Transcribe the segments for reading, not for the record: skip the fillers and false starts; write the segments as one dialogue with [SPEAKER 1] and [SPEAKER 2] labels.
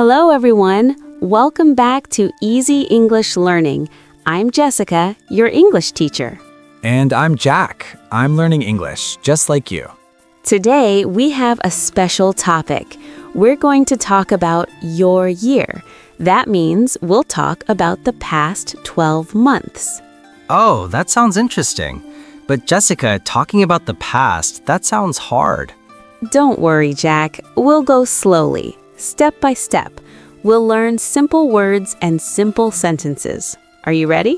[SPEAKER 1] Hello, everyone. Welcome back to Easy English Learning. I'm Jessica, your English teacher.
[SPEAKER 2] And I'm Jack. I'm learning English, just like you.
[SPEAKER 1] Today, we have a special topic. We're going to talk about your year. That means we'll talk about the past 12 months.
[SPEAKER 3] Oh, that sounds interesting. But Jessica, talking about the past, that sounds hard.
[SPEAKER 1] Don't worry, Jack. We'll go slowly, step by step. We'll learn simple words and simple sentences. Are you ready?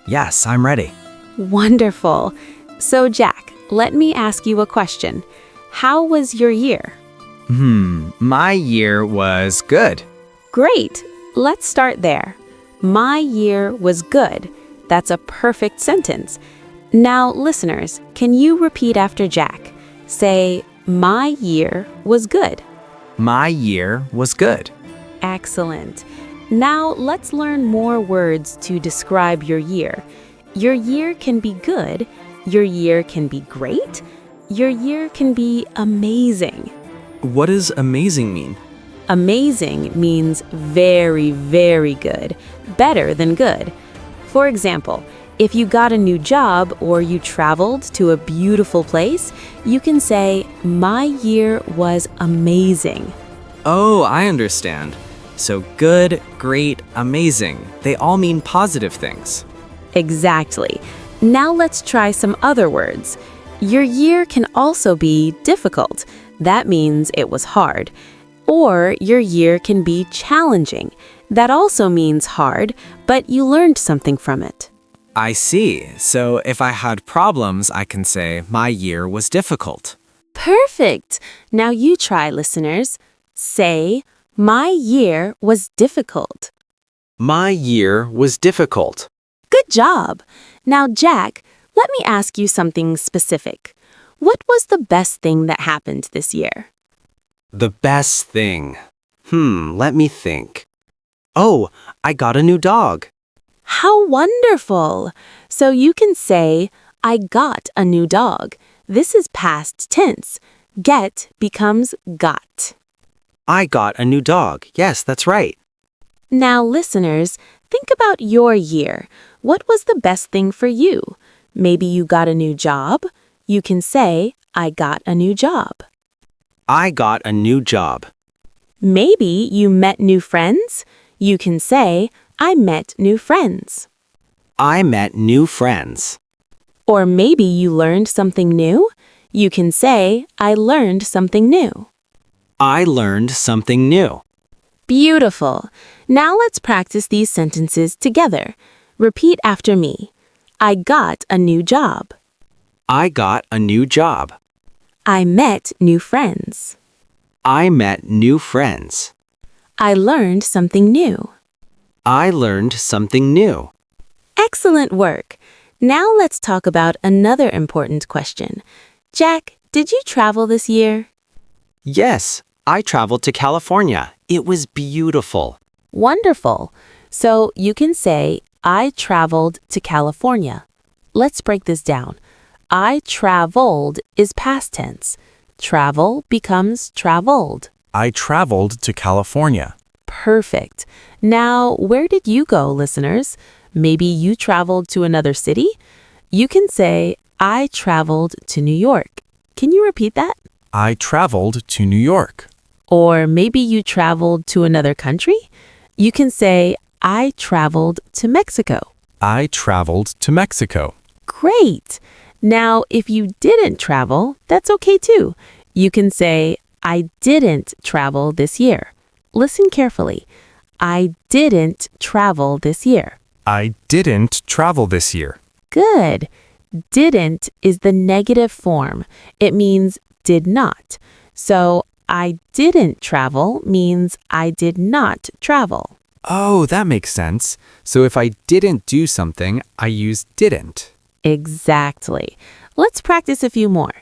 [SPEAKER 3] Yes, I'm ready.
[SPEAKER 1] Wonderful. So, Jack, let me ask you a question. How was your year?
[SPEAKER 3] My year was good.
[SPEAKER 1] Great. Let's start there. My year was good. That's a perfect sentence. Now, listeners, can you repeat after Jack? Say, my year was good.
[SPEAKER 3] My year was good.
[SPEAKER 1] Excellent. Now, let's learn more words to describe your year. Your year can be good. Your year can be great. Your year can be amazing.
[SPEAKER 2] What does amazing mean?
[SPEAKER 1] Amazing means very, very good, better than good. For example, if you got a new job or you traveled to a beautiful place, you can say, my year was amazing.
[SPEAKER 2] Oh, I understand. So good, great, amazing. They all mean positive things.
[SPEAKER 1] Exactly. Now let's try some other words. Your year can also be difficult. That means it was hard. Or your year can be challenging. That also means hard, but you learned something from it.
[SPEAKER 2] I see. So if I had problems, I can say my year was difficult.
[SPEAKER 1] Perfect. Now you try, listeners. Say, my year was difficult.
[SPEAKER 4] My year was difficult.
[SPEAKER 1] Good job. Now, Jack, let me ask you something specific. What was the best thing that happened this year?
[SPEAKER 4] The best thing. Let me think. Oh, I got a new dog.
[SPEAKER 1] How wonderful! So you can say, I got a new dog. This is past tense. Get becomes got.
[SPEAKER 4] I got a new dog. Yes, that's right.
[SPEAKER 1] Now, listeners, think about your year. What was the best thing for you? Maybe you got a new job. You can say, I got a new job.
[SPEAKER 4] I got a new job.
[SPEAKER 1] Maybe you met new friends. You can say, I met new friends.
[SPEAKER 4] I met new friends.
[SPEAKER 1] Or maybe you learned something new. You can say, I learned something new.
[SPEAKER 4] I learned something new.
[SPEAKER 1] Beautiful. Now let's practice these sentences together. Repeat after me. I got a new job.
[SPEAKER 4] I got a new job.
[SPEAKER 1] I met new friends.
[SPEAKER 4] I met new friends.
[SPEAKER 1] I learned something new.
[SPEAKER 4] I learned something new.
[SPEAKER 1] Excellent work. Now let's talk about another important question. Jack, did you travel this year?
[SPEAKER 4] Yes, I traveled to California. It was beautiful.
[SPEAKER 1] Wonderful. So you can say, I traveled to California. Let's break this down. I traveled is past tense. Travel becomes traveled.
[SPEAKER 2] I traveled to California.
[SPEAKER 1] Perfect. Now, where did you go, listeners? Maybe you traveled to another city? You can say, I traveled to New York. Can you repeat that?
[SPEAKER 2] I traveled to New York.
[SPEAKER 1] Or maybe you traveled to another country? You can say, I traveled to Mexico.
[SPEAKER 2] I traveled to Mexico.
[SPEAKER 1] Great. Now, if you didn't travel, that's okay too. You can say, I didn't travel this year. Listen carefully. I didn't travel this year.
[SPEAKER 2] I didn't travel this year.
[SPEAKER 1] Good. Didn't is the negative form. It means did not. So, I didn't travel means I did not travel.
[SPEAKER 2] Oh, that makes sense. So if I didn't do something, I use didn't.
[SPEAKER 1] Exactly. Let's practice a few more.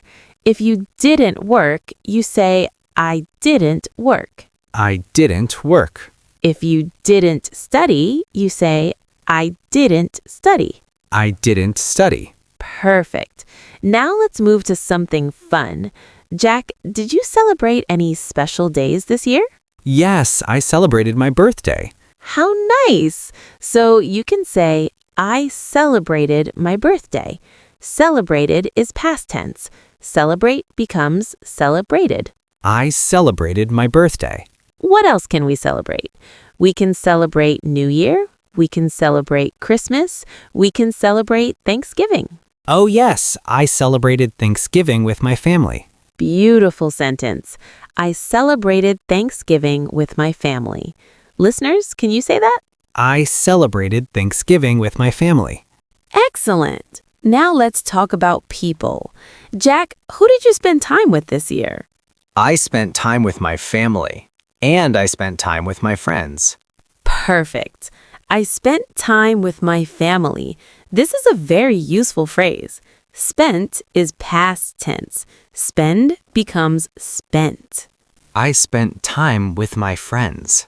[SPEAKER 1] If you didn't work, you say, I didn't work.
[SPEAKER 2] I didn't work.
[SPEAKER 1] If you didn't study, you say, I didn't study.
[SPEAKER 2] I didn't study.
[SPEAKER 1] Perfect. Now let's move to something fun. Jack, did you celebrate any special days this year?
[SPEAKER 2] Yes, I celebrated my birthday.
[SPEAKER 1] How nice! So you can say, I celebrated my birthday. Celebrated is past tense. Celebrate becomes celebrated.
[SPEAKER 2] I celebrated my birthday.
[SPEAKER 1] What else can we celebrate? We can celebrate New Year. We can celebrate Christmas. We can celebrate Thanksgiving.
[SPEAKER 2] Oh, yes, I celebrated Thanksgiving with my family.
[SPEAKER 1] Beautiful sentence. I celebrated Thanksgiving with my family. Listeners, can you say that?
[SPEAKER 2] I celebrated Thanksgiving with my family.
[SPEAKER 1] Excellent. Now let's talk about people. Jack, who did you spend time with this year?
[SPEAKER 3] I spent time with my family, and I spent time with my friends.
[SPEAKER 1] Perfect. I spent time with my family. This is a very useful phrase. Spent is past tense. Spend becomes spent.
[SPEAKER 3] I spent time with my friends.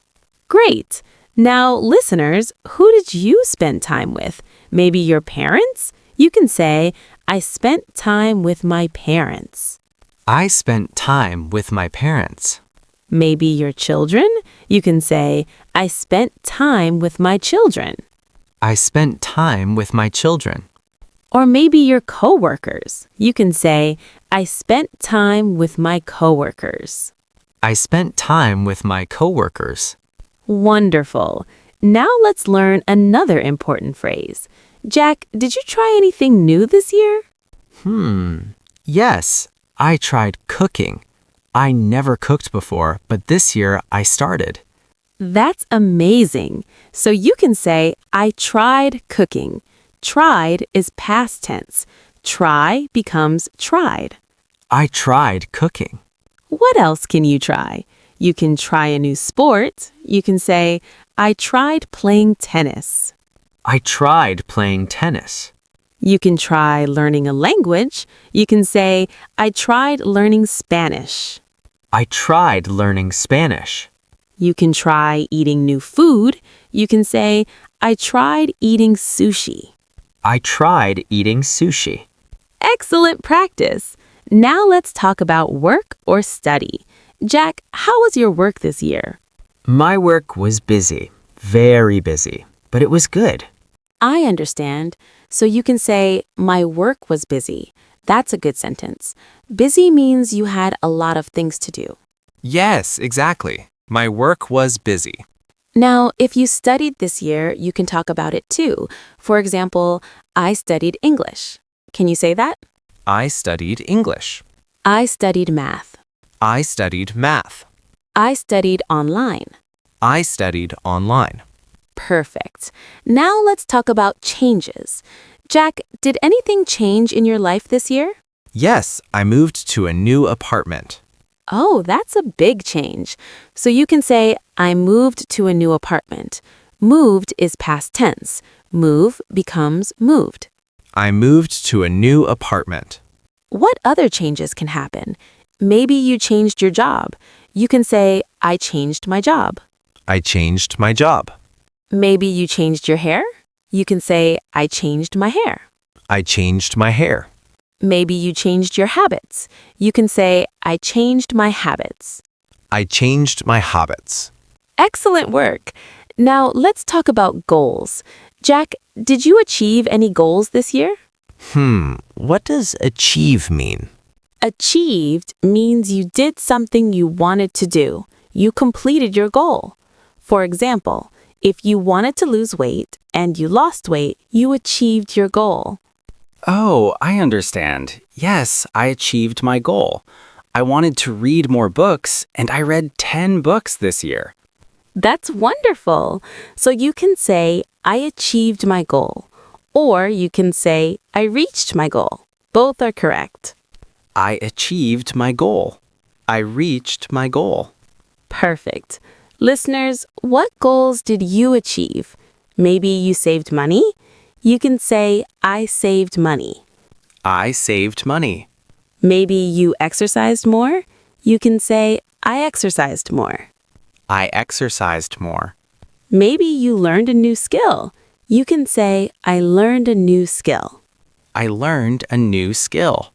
[SPEAKER 1] Great. Now, listeners, who did you spend time with? Maybe your parents? You can say, I spent time with my parents.
[SPEAKER 3] I spent time with my parents.
[SPEAKER 1] Maybe your children? You can say, I spent time with my children.
[SPEAKER 3] I spent time with my children.
[SPEAKER 1] Or maybe your coworkers. You can say, I spent time with my coworkers.
[SPEAKER 3] I spent time with my coworkers.
[SPEAKER 1] Wonderful. Now let's learn another important phrase. Jack, did you try anything new this year?
[SPEAKER 3] Yes, I tried cooking. I never cooked before, but this year I started.
[SPEAKER 1] That's amazing. So you can say, I tried cooking. Tried is past tense. Try becomes tried.
[SPEAKER 3] I tried cooking.
[SPEAKER 1] What else can you try? You can try a new sport. You can say, I tried playing tennis.
[SPEAKER 3] I tried playing tennis.
[SPEAKER 1] You can try learning a language. You can say, I tried learning Spanish.
[SPEAKER 3] I tried learning Spanish.
[SPEAKER 1] You can try eating new food. You can say, I tried eating sushi.
[SPEAKER 3] I tried eating sushi.
[SPEAKER 1] Excellent practice. Now let's talk about work or study. Jack, how was your work this year?
[SPEAKER 3] My work was busy, very busy, but it was good.
[SPEAKER 1] I understand. So you can say, my work was busy. That's a good sentence. Busy means you had a lot of things to do.
[SPEAKER 5] Yes, exactly. My work was busy.
[SPEAKER 1] Now, if you studied this year, you can talk about it too. For example, I studied English. Can you say that?
[SPEAKER 5] I studied English.
[SPEAKER 1] I studied math.
[SPEAKER 5] I studied math.
[SPEAKER 1] I studied online.
[SPEAKER 5] I studied online.
[SPEAKER 1] Perfect. Now let's talk about changes. Jack, did anything change in your life this year?
[SPEAKER 5] Yes, I moved to a new apartment.
[SPEAKER 1] Oh, that's a big change. So you can say, I moved to a new apartment. Moved is past tense. Move becomes moved.
[SPEAKER 5] I moved to a new apartment.
[SPEAKER 1] What other changes can happen? Maybe you changed your job. You can say, I changed my job.
[SPEAKER 5] I changed my job.
[SPEAKER 1] Maybe you changed your hair. You can say, I changed my hair.
[SPEAKER 5] I changed my hair.
[SPEAKER 1] Maybe you changed your habits. You can say, I changed my habits.
[SPEAKER 5] I changed my habits.
[SPEAKER 1] Excellent work. Now let's talk about goals. Jack, did you achieve any goals this year?
[SPEAKER 5] What does achieve mean?
[SPEAKER 1] Achieved means you did something you wanted to do. You completed your goal. For example, if you wanted to lose weight and you lost weight, you achieved your goal.
[SPEAKER 3] Oh, I understand. Yes, I achieved my goal. I wanted to read more books, and I read 10 books this year.
[SPEAKER 1] That's wonderful. So you can say, I achieved my goal. Or you can say, I reached my goal. Both are correct.
[SPEAKER 3] I achieved my goal. I reached my goal.
[SPEAKER 1] Perfect. Listeners, what goals did you achieve? Maybe you saved money? You can say, I saved money.
[SPEAKER 3] I saved money.
[SPEAKER 1] Maybe you exercised more? You can say, I exercised more.
[SPEAKER 3] I exercised more.
[SPEAKER 1] Maybe you learned a new skill. You can say, I learned a new skill.
[SPEAKER 3] I learned a new skill.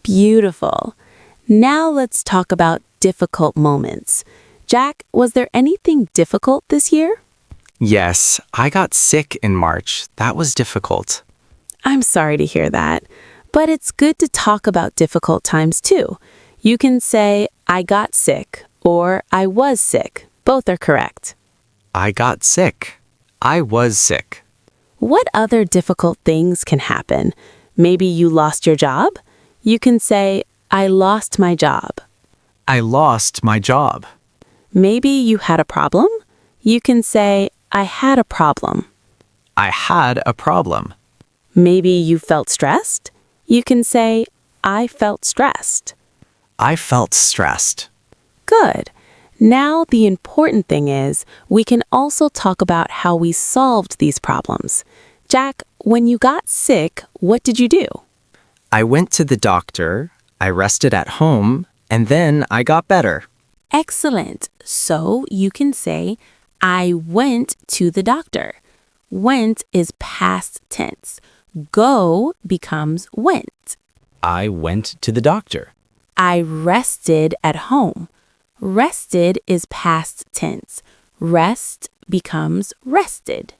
[SPEAKER 1] Beautiful. Now let's talk about difficult moments. Jack, was there anything difficult this year?
[SPEAKER 3] Yes, I got sick in March. That was difficult.
[SPEAKER 1] I'm sorry to hear that, but it's good to talk about difficult times too. You can say, I got sick, or I was sick. Both are correct.
[SPEAKER 3] I got sick. I was sick.
[SPEAKER 1] What other difficult things can happen? Maybe you lost your job? You can say, I lost my job.
[SPEAKER 3] I lost my job.
[SPEAKER 1] Maybe you had a problem? You can say, I had a problem.
[SPEAKER 3] I had a problem.
[SPEAKER 1] Maybe you felt stressed? You can say, I felt stressed.
[SPEAKER 3] I felt stressed.
[SPEAKER 1] Good. Now the important thing is we can also talk about how we solved these problems. Jack, when you got sick, what did you do?
[SPEAKER 3] I went to the doctor, I rested at home, and then I got better.
[SPEAKER 1] Excellent. So you can say, I went to the doctor. Went is past tense. Go becomes went.
[SPEAKER 3] I went to the doctor.
[SPEAKER 1] I rested at home. Rested is past tense. Rest becomes rested.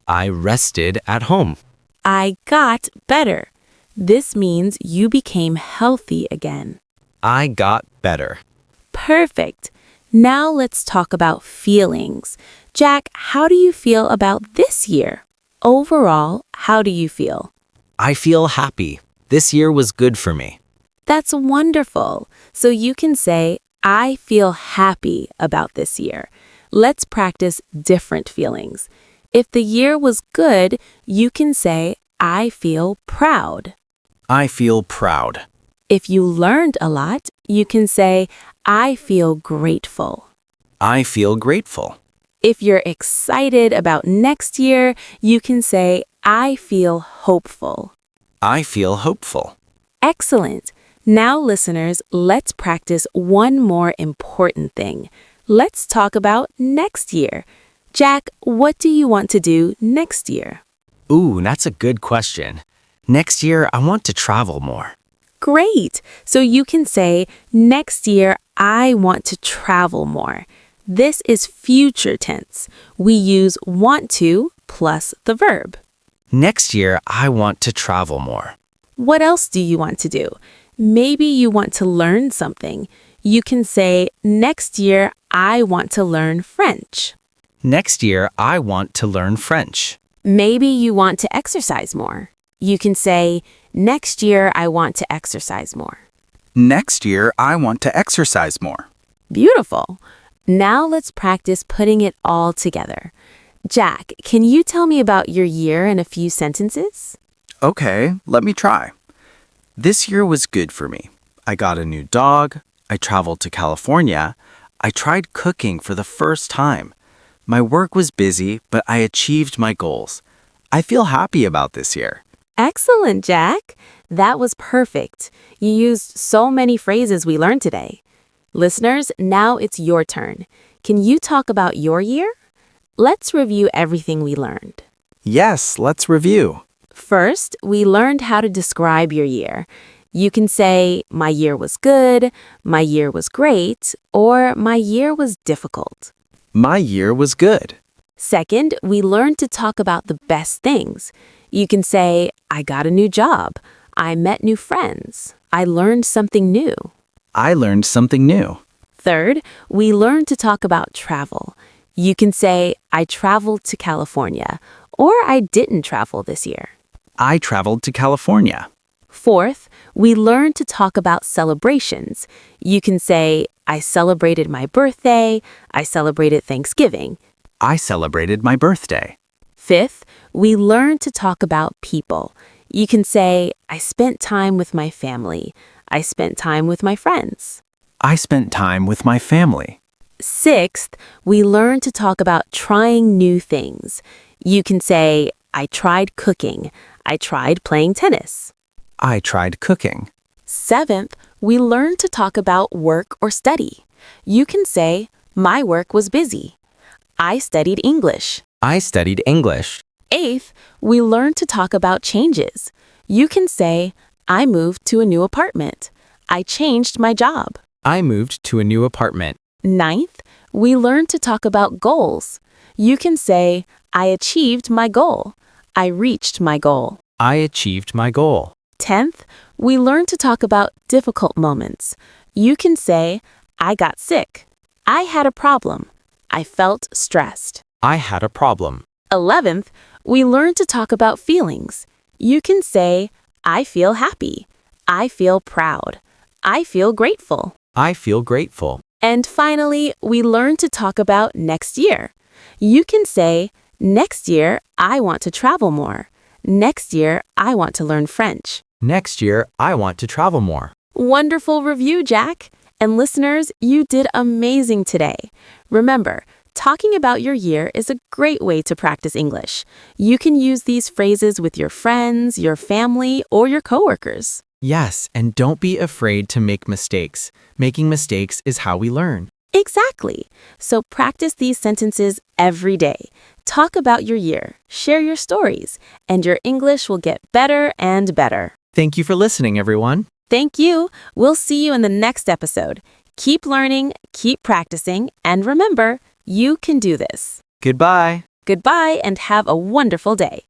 [SPEAKER 3] I rested at home.
[SPEAKER 1] I got better. This means you became healthy again.
[SPEAKER 3] I got better.
[SPEAKER 1] Perfect. Now let's talk about feelings. Jack, how do you feel about this year? Overall, how do you feel?
[SPEAKER 3] I feel happy. This year was good for me.
[SPEAKER 1] That's wonderful. So you can say, I feel happy about this year. Let's practice different feelings. If the year was good, you can say, I feel proud.
[SPEAKER 3] I feel proud.
[SPEAKER 1] If you learned a lot, you can say, I feel grateful.
[SPEAKER 3] I feel grateful.
[SPEAKER 1] If you're excited about next year, you can say, I feel hopeful.
[SPEAKER 3] I feel hopeful.
[SPEAKER 1] Excellent. Now, listeners, let's practice one more important thing. Let's talk about next year. Jack, what do you want to do next year?
[SPEAKER 3] Ooh, that's a good question. Next year, I want to travel more.
[SPEAKER 1] Great. So you can say, next year, I want to travel more. This is future tense. We use want to plus the verb.
[SPEAKER 3] Next year, I want to travel more.
[SPEAKER 1] What else do you want to do? Maybe you want to learn something. You can say, next year, I want to learn French.
[SPEAKER 3] Next year, I want to learn French.
[SPEAKER 1] Maybe you want to exercise more. You can say, next year, I want to exercise more.
[SPEAKER 6] Next year, I want to exercise more.
[SPEAKER 1] Beautiful. Now let's practice putting it all together. Jack, can you tell me about your year in a few sentences?
[SPEAKER 6] Okay, let me try. This year was good for me. I got a new dog. I traveled to California. I tried cooking for the first time. My work was busy, but I achieved my goals. I feel happy about this year.
[SPEAKER 1] Excellent, Jack. That was perfect. You used so many phrases we learned today. Listeners, now it's your turn. Can you talk about your year? Let's review everything we learned.
[SPEAKER 6] Yes, let's review.
[SPEAKER 1] First, we learned how to describe your year. You can say, my year was good, my year was great, or my year was difficult.
[SPEAKER 6] My year was good.
[SPEAKER 1] Second, we learned to talk about the best things. You can say, I got a new job, I met new friends, I learned something new.
[SPEAKER 6] I learned something new.
[SPEAKER 1] Third, we learned to talk about travel. You can say, I traveled to California, or I didn't travel this year.
[SPEAKER 6] I traveled to California.
[SPEAKER 1] Fourth, we learned to talk about celebrations. You can say, I celebrated my birthday, I celebrated Thanksgiving.
[SPEAKER 6] I celebrated my birthday.
[SPEAKER 1] Fifth, we learned to talk about people. You can say, I spent time with my family, I spent time with my friends.
[SPEAKER 6] I spent time with my family.
[SPEAKER 1] Sixth, we learned to talk about trying new things. You can say, I tried cooking, I tried playing tennis.
[SPEAKER 6] I tried cooking.
[SPEAKER 1] Seventh, we learned to talk about work or study. You can say, my work was busy. I studied English.
[SPEAKER 3] I studied English.
[SPEAKER 1] Eighth, we learned to talk about changes. You can say, I moved to a new apartment. I changed my job.
[SPEAKER 3] I moved to a new apartment.
[SPEAKER 1] Ninth, we learn to talk about goals. You can say, I achieved my goal. I reached my goal.
[SPEAKER 3] I achieved my goal.
[SPEAKER 1] 10th, we learn to talk about difficult moments. You can say, I got sick. I had a problem. I felt stressed.
[SPEAKER 3] I had a problem.
[SPEAKER 1] 11th, we learn to talk about feelings. You can say, I feel happy. I feel proud. I feel grateful.
[SPEAKER 3] I feel grateful.
[SPEAKER 1] And finally, we learn to talk about next year. You can say, next year, I want to travel more. Next year, I want to learn French.
[SPEAKER 3] Next year, I want to travel more.
[SPEAKER 1] Wonderful review, Jack. And listeners, you did amazing today. Remember, talking about your year is a great way to practice English. You can use these phrases with your friends, your family, or your coworkers.
[SPEAKER 2] Yes, and don't be afraid to make mistakes. Making mistakes is how we learn.
[SPEAKER 1] Exactly. So practice these sentences every day. Talk about your year, share your stories, and your English will get better and better.
[SPEAKER 2] Thank you for listening, everyone.
[SPEAKER 1] Thank you. We'll see you in the next episode. Keep learning, keep practicing, and remember, you can do this.
[SPEAKER 6] Goodbye.
[SPEAKER 1] Goodbye and have a wonderful day.